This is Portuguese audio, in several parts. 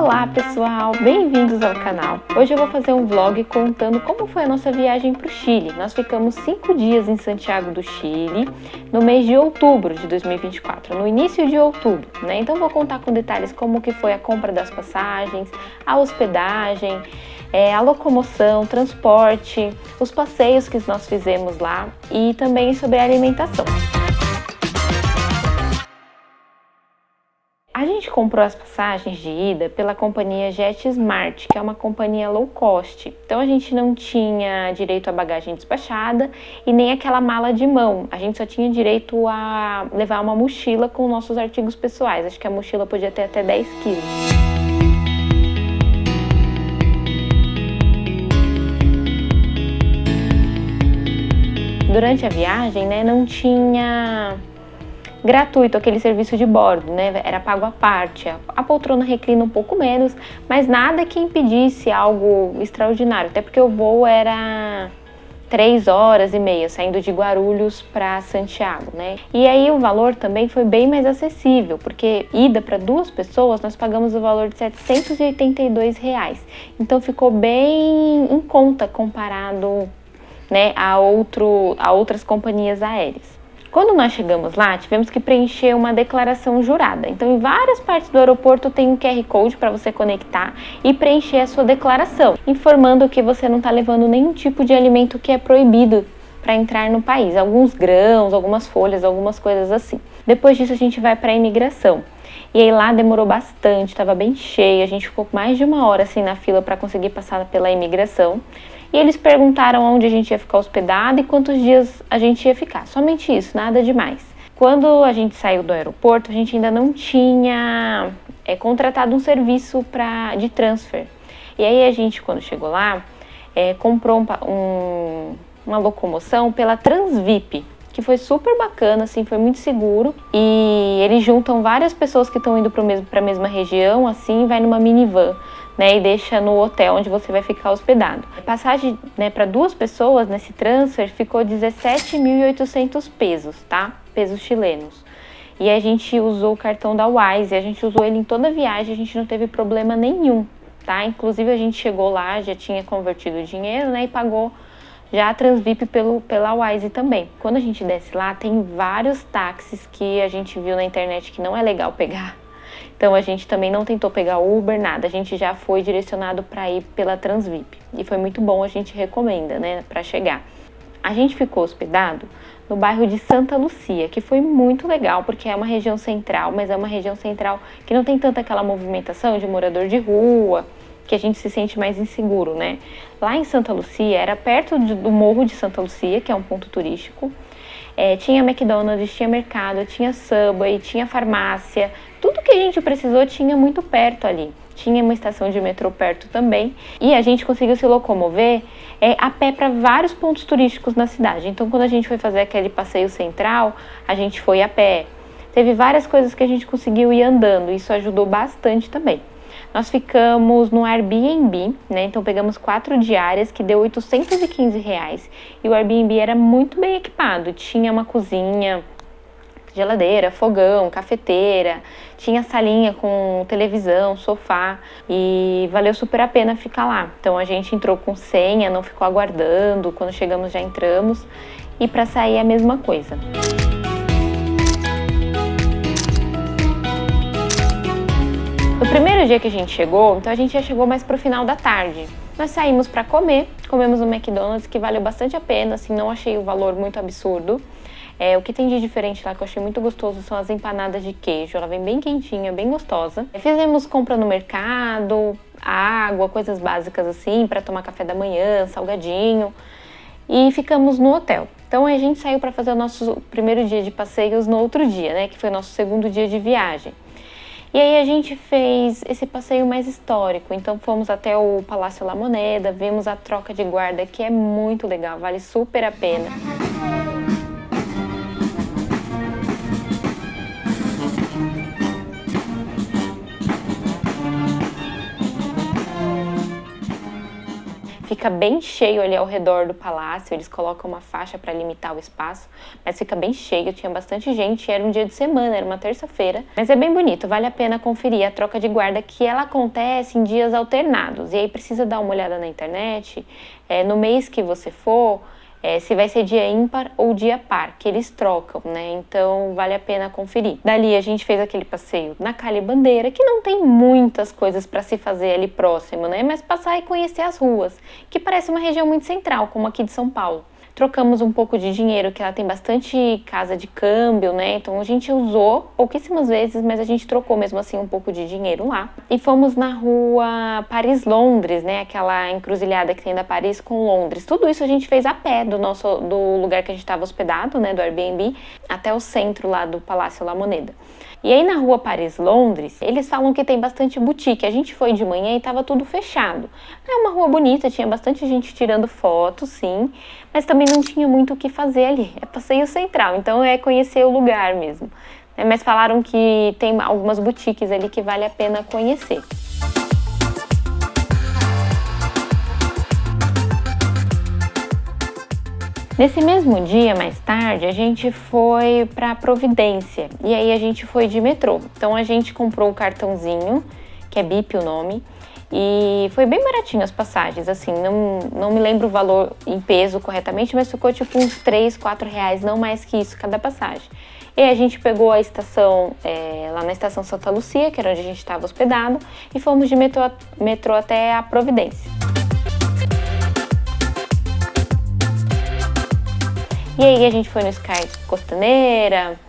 Olá pessoal, bem-vindos ao canal. Hoje eu vou fazer um vlog contando como foi a nossa viagem para o Chile. Nós ficamos 5 dias em Santiago do Chile no mês de outubro de 2024, no início de outubro, né? Então vou contar com detalhes como que foi a compra das passagens, a hospedagem, a locomoção, transporte, os passeios que nós fizemos lá e também sobre a alimentação. A gente comprou as passagens de ida pela companhia JetSmart, que é uma companhia low cost. Então a gente não tinha direito a bagagem despachada e nem aquela mala de mão. A gente só tinha direito a levar uma mochila com nossos artigos pessoais. Acho que a mochila podia ter até 10 quilos. Durante a viagem, não tinha gratuito aquele serviço de bordo, era pago à parte. A poltrona reclina um pouco menos, mas nada que impedisse algo extraordinário, até porque o voo era 3 horas e meia, saindo de Guarulhos para Santiago, E aí o valor também foi bem mais acessível, porque ida para 2 pessoas nós pagamos o valor de R$ 782. Então ficou bem em conta comparado, a outras companhias aéreas. Quando nós chegamos lá, tivemos que preencher uma declaração jurada. Então, em várias partes do aeroporto tem um QR Code para você conectar e preencher a sua declaração, informando que você não está levando nenhum tipo de alimento que é proibido para entrar no país. Alguns grãos, algumas folhas, algumas coisas assim. Depois disso, a gente vai para a imigração. E aí lá demorou bastante, estava bem cheio, a gente ficou mais de 1 hora assim na fila para conseguir passar pela imigração. E eles perguntaram onde a gente ia ficar hospedado e quantos dias a gente ia ficar. Somente isso, nada demais. Quando a gente saiu do aeroporto, a gente ainda não tinha contratado um serviço de transfer. E aí a gente, quando chegou lá, comprou uma locomoção pela Transvip, que foi super bacana, assim, foi muito seguro. E eles juntam várias pessoas que estão indo para a mesma região, assim, vai numa minivan, e deixa no hotel onde você vai ficar hospedado. A passagem, para 2 pessoas nesse transfer ficou 17.800 pesos, tá? Pesos chilenos. E a gente usou o cartão da Wise, a gente usou ele em toda a viagem, a gente não teve problema nenhum, tá? Inclusive a gente chegou lá, já tinha convertido o dinheiro, e pagou já a Transvip pela Wise também. Quando a gente desce lá, tem vários táxis que a gente viu na internet que não é legal pegar. Então a gente também não tentou pegar Uber, nada. A gente já foi direcionado para ir pela Transvip. E foi muito bom, a gente recomenda, para chegar. A gente ficou hospedado no bairro de Santa Lúcia, que foi muito legal, porque é uma região central, mas é uma região central que não tem tanta aquela movimentação de morador de rua, que a gente se sente mais inseguro, Lá em Santa Lúcia, era perto do Morro de Santa Lúcia, que é um ponto turístico. Tinha McDonald's, tinha mercado, tinha Subway, tinha farmácia. Tudo que a gente precisou tinha muito perto ali. Tinha uma estação de metrô perto também. E a gente conseguiu se locomover a pé para vários pontos turísticos na cidade. Então, quando a gente foi fazer aquele passeio central, a gente foi a pé. Teve várias coisas que a gente conseguiu ir andando. Isso ajudou bastante também. Nós ficamos no Airbnb, Então pegamos 4 diárias, que deu R$815. E o Airbnb era muito bem equipado. Tinha uma cozinha, geladeira, fogão, cafeteira, tinha salinha com televisão, sofá, e valeu super a pena ficar lá. Então a gente entrou com senha, não ficou aguardando, quando chegamos já entramos, e para sair a mesma coisa. No primeiro dia que a gente chegou, então a gente já chegou mais pro final da tarde. Nós saímos para comer, comemos no McDonald's, que valeu bastante a pena, assim, não achei o valor muito absurdo. O que tem de diferente lá que eu achei muito gostoso são as empanadas de queijo, ela vem bem quentinha, bem gostosa. Fizemos compra no mercado, água, coisas básicas assim, para tomar café da manhã, salgadinho, e ficamos no hotel. Então a gente saiu para fazer o nosso primeiro dia de passeios no outro dia, que foi o nosso segundo dia de viagem. E aí a gente fez esse passeio mais histórico, então fomos até o Palácio La Moneda, vimos a troca de guarda, que é muito legal, vale super a pena. fica bem cheio ali ao redor do palácio, eles colocam uma faixa para limitar o espaço, mas fica bem cheio, tinha bastante gente, era um dia de semana, era uma terça-feira, mas é bem bonito, vale a pena conferir a troca de guarda, que ela acontece em dias alternados, e aí precisa dar uma olhada na internet, no mês que você for, se vai ser dia ímpar ou dia par, que eles trocam, né? Então vale a pena conferir. Dali a gente fez aquele passeio na Cali Bandeira, que não tem muitas coisas para se fazer ali próximo, né? Mas passar e conhecer as ruas, que parece uma região muito central, como aqui de São Paulo. Trocamos um pouco de dinheiro, que ela tem bastante casa de câmbio, né? Então a gente usou pouquíssimas vezes, mas a gente trocou mesmo assim um pouco de dinheiro lá. E fomos na rua Paris-Londres, né? Aquela encruzilhada que tem da Paris com Londres. Tudo isso a gente fez a pé do lugar que a gente estava hospedado, né? Do Airbnb, até o centro lá do Palácio La Moneda. E aí na rua Paris-Londres, eles falam que tem bastante boutique. A gente foi de manhã e estava tudo fechado. É uma rua bonita, tinha bastante gente tirando fotos, sim, mas também não tinha muito o que fazer ali. É passeio central, então é conhecer o lugar mesmo. Mas falaram que tem algumas boutiques ali que vale a pena conhecer. Nesse mesmo dia, mais tarde, a gente foi para Providência e aí a gente foi de metrô. Então a gente comprou o cartãozinho, que é BIP o nome, e foi bem baratinho as passagens, assim, não me lembro o valor em peso corretamente, mas ficou tipo uns 3, 4 reais, não mais que isso cada passagem. E aí a gente pegou a estação, lá na estação Santa Lúcia, que era onde a gente estava hospedado, e fomos de metrô até a Providência. E aí a gente foi no Sky Costaneira,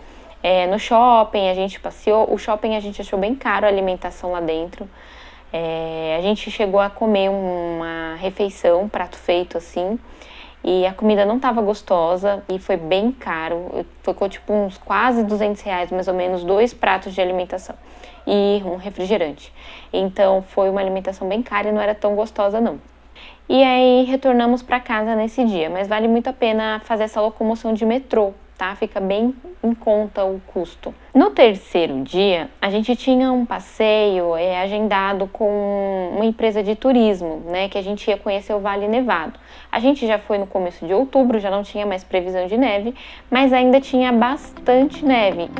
no shopping, a gente passeou. O shopping a gente achou bem caro a alimentação lá dentro. A gente chegou a comer uma refeição, um prato feito assim, e a comida não estava gostosa e foi bem caro. Ficou tipo uns quase 200 reais, mais ou menos, 2 pratos de alimentação e um refrigerante. Então foi uma alimentação bem cara e não era tão gostosa não. E aí retornamos para casa nesse dia, mas vale muito a pena fazer essa locomoção de metrô, tá? Fica bem em conta o custo. No terceiro dia, a gente tinha um passeio agendado com uma empresa de turismo, né? Que a gente ia conhecer o Vale Nevado. A gente já foi no começo de outubro, já não tinha mais previsão de neve, mas ainda tinha bastante neve.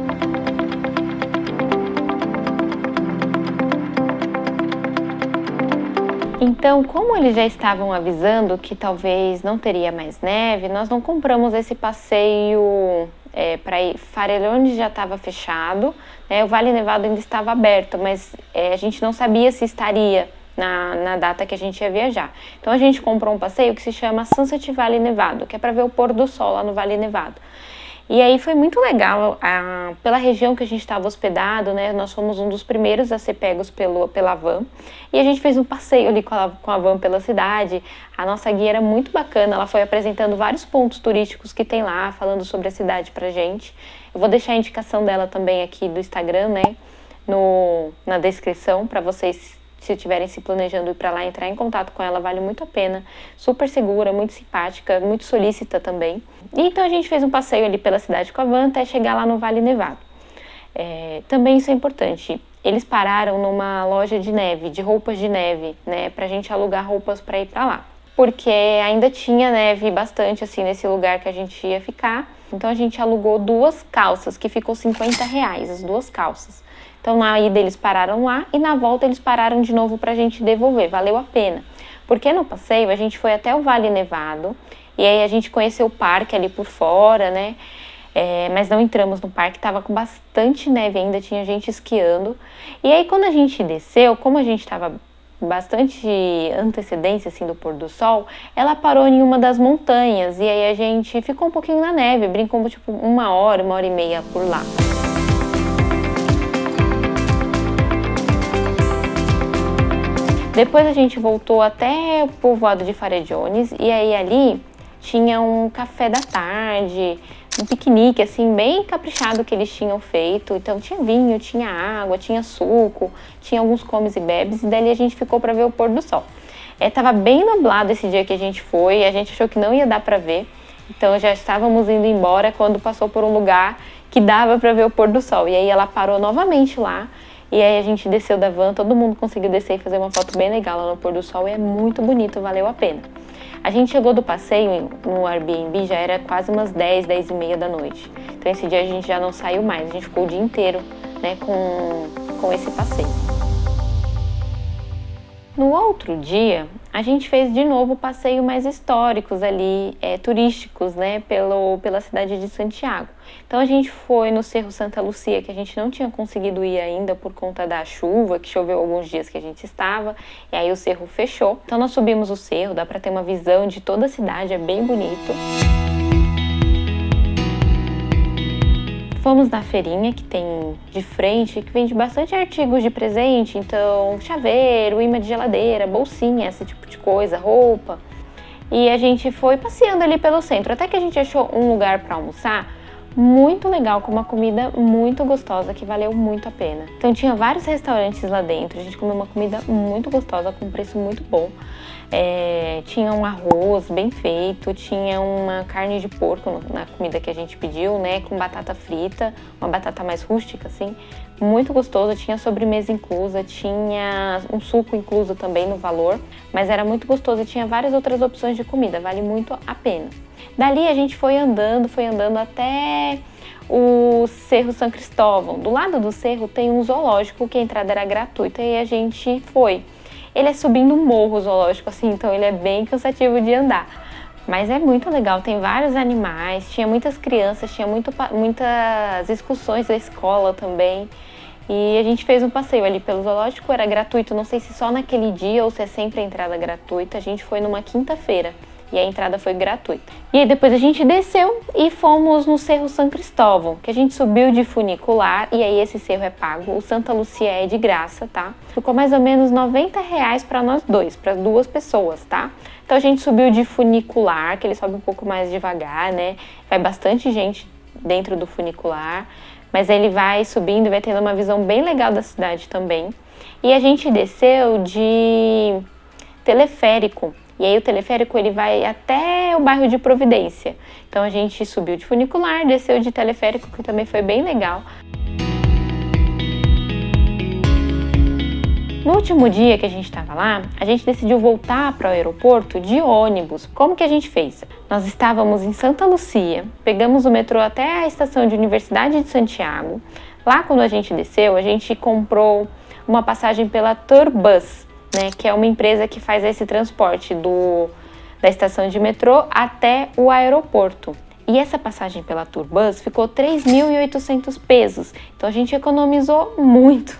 Então, como eles já estavam avisando que talvez não teria mais neve, nós não compramos esse passeio para ir. Farellones já estava fechado, né? O Vale Nevado ainda estava aberto, mas a gente não sabia se estaria na data que a gente ia viajar. Então a gente comprou um passeio que se chama Sunset Vale Nevado, que é para ver o pôr do sol lá no Vale Nevado. E aí foi muito legal, pela região que a gente estava hospedado, né? Nós fomos um dos primeiros a ser pegos pela van. E a gente fez um passeio ali com a van pela cidade. A nossa guia era muito bacana, ela foi apresentando vários pontos turísticos que tem lá, falando sobre a cidade pra gente. Eu vou deixar a indicação dela também aqui do Instagram, né? Na descrição, para vocês, se estiverem se planejando ir para lá, entrar em contato com ela, vale muito a pena. Super segura, muito simpática, muito solícita também. E então a gente fez um passeio ali pela cidade com a van até chegar lá no Vale Nevado. Também isso é importante. Eles pararam numa loja de neve, de roupas de neve, né? Pra gente alugar roupas para ir para lá. Porque ainda tinha neve bastante assim nesse lugar que a gente ia ficar. Então a gente alugou 2 calças, que ficou 50 reais, as 2 calças. Então na ida eles pararam lá e na volta eles pararam de novo pra gente devolver, valeu a pena. Porque no passeio a gente foi até o Vale Nevado e aí a gente conheceu o parque ali por fora, né? Mas não entramos no parque, tava com bastante neve ainda, tinha gente esquiando. E aí quando a gente desceu, como a gente tava bastante antecedência assim do pôr do sol, ela parou em uma das montanhas e aí a gente ficou um pouquinho na neve, brincou tipo 1 hora e meia por lá. Depois a gente voltou até o povoado de Farellones e aí ali tinha um café da tarde, um piquenique assim bem caprichado que eles tinham feito. Então tinha vinho, tinha água, tinha suco, tinha alguns comes e bebes e dali a gente ficou para ver o pôr do sol. Tava bem nublado esse dia que a gente foi, a gente achou que não ia dar para ver. Então já estávamos indo embora quando passou por um lugar que dava para ver o pôr do sol. E aí ela parou novamente lá. E aí a gente desceu da van, todo mundo conseguiu descer e fazer uma foto bem legal lá no pôr do sol e é muito bonito, valeu a pena. A gente chegou do passeio no Airbnb, já era quase umas 10, 10 e meia da noite. Então esse dia a gente já não saiu mais, a gente ficou o dia inteiro, né, com esse passeio. No outro dia, a gente fez de novo passeio mais históricos ali, turísticos, né, pela cidade de Santiago. Então a gente foi no Cerro Santa Lucia, que a gente não tinha conseguido ir ainda por conta da chuva, que choveu alguns dias que a gente estava, e aí o cerro fechou. Então nós subimos o cerro, dá para ter uma visão de toda a cidade, é bem bonito. Fomos na feirinha que tem de frente, que vende bastante artigos de presente, então chaveiro, imã de geladeira, bolsinha, esse tipo de coisa, roupa. E a gente foi passeando ali pelo centro, até que a gente achou um lugar para almoçar muito legal, com uma comida muito gostosa, que valeu muito a pena. Então tinha vários restaurantes lá dentro, a gente comeu uma comida muito gostosa, com um preço muito bom. Tinha um arroz bem feito, tinha uma carne de porco na comida que a gente pediu, né, com batata frita, uma batata mais rústica, assim, muito gostoso. Tinha sobremesa inclusa, tinha um suco incluso também no valor, mas era muito gostoso e tinha várias outras opções de comida, vale muito a pena. Dali a gente foi andando até o Cerro São Cristóvão. Do lado do cerro tem um zoológico que a entrada era gratuita e a gente foi. Ele é subindo um morro zoológico, assim, então ele é bem cansativo de andar. Mas é muito legal, tem vários animais, tinha muitas crianças, tinha muitas excursões da escola também. E a gente fez um passeio ali pelo zoológico, era gratuito, não sei se só naquele dia ou se é sempre a entrada gratuita. A gente foi numa quinta-feira e a entrada foi gratuita. E aí depois a gente desceu e fomos no Cerro São Cristóvão, que a gente subiu de funicular, e aí esse cerro é pago, o Santa Lucia é de graça, tá? Ficou mais ou menos R$90 para nós dois, para duas pessoas, tá? Então a gente subiu de funicular, que ele sobe um pouco mais devagar, né? Vai bastante gente dentro do funicular, mas ele vai subindo e vai tendo uma visão bem legal da cidade também. E a gente desceu de teleférico. E aí o teleférico ele vai até o bairro de Providência. Então a gente subiu de funicular, desceu de teleférico, que também foi bem legal. No último dia que a gente estava lá, a gente decidiu voltar para o aeroporto de ônibus. Como que a gente fez? Nós estávamos em Santa Lucia, pegamos o metrô até a estação de Universidade de Santiago. Lá quando a gente desceu, a gente comprou uma passagem pela Turbus, né, que é uma empresa que faz esse transporte da estação de metrô até o aeroporto. E essa passagem pela Turbus ficou 3.800 pesos. Então a gente economizou muito,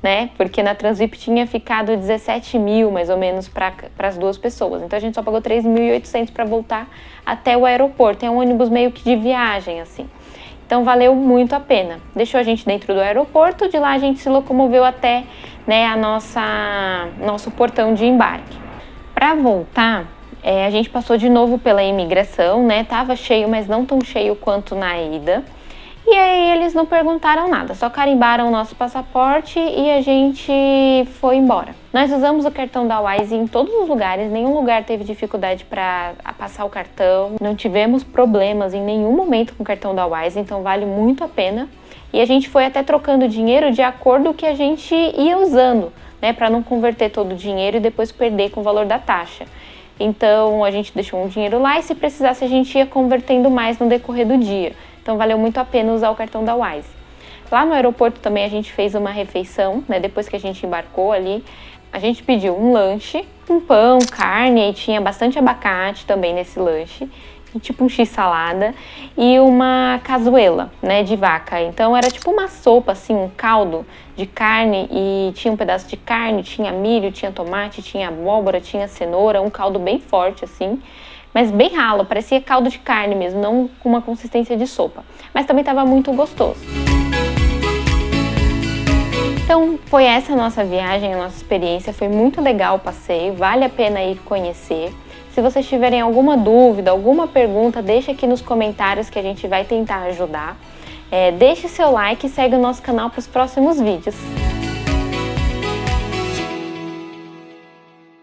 né? Porque na Transvip tinha ficado 17 mil, mais ou menos, para as duas pessoas. Então a gente só pagou 3.800 para voltar até o aeroporto. É um ônibus meio que de viagem, assim. Então valeu muito a pena. Deixou a gente dentro do aeroporto, de lá a gente se locomoveu até, né, nosso portão de embarque. Para voltar, a gente passou de novo pela imigração, né? Tava cheio, mas não tão cheio quanto na ida. E aí eles não perguntaram nada, só carimbaram o nosso passaporte e a gente foi embora. Nós usamos o cartão da Wise em todos os lugares, nenhum lugar teve dificuldade para passar o cartão. Não tivemos problemas em nenhum momento com o cartão da Wise, então vale muito a pena. E a gente foi até trocando dinheiro de acordo com o que a gente ia usando, né, para não converter todo o dinheiro e depois perder com o valor da taxa. Então a gente deixou um dinheiro lá e se precisasse a gente ia convertendo mais no decorrer do dia. Então valeu muito a pena usar o cartão da Wise. Lá no aeroporto também a gente fez uma refeição, né? Depois que a gente embarcou ali, a gente pediu um lanche, um pão, carne, e tinha bastante abacate também nesse lanche, e tipo um x-salada e uma cazuela, né, de vaca. Então era tipo uma sopa, assim, um caldo de carne e tinha um pedaço de carne, tinha milho, tinha tomate, tinha abóbora, tinha cenoura, um caldo bem forte, assim, mas bem ralo, parecia caldo de carne mesmo, não com uma consistência de sopa. Mas também estava muito gostoso. Então foi essa a nossa viagem, a nossa experiência, foi muito legal o passeio, vale a pena ir conhecer. Se vocês tiverem alguma dúvida, alguma pergunta, deixa aqui nos comentários que a gente vai tentar ajudar. Deixe seu like e segue o nosso canal para os próximos vídeos.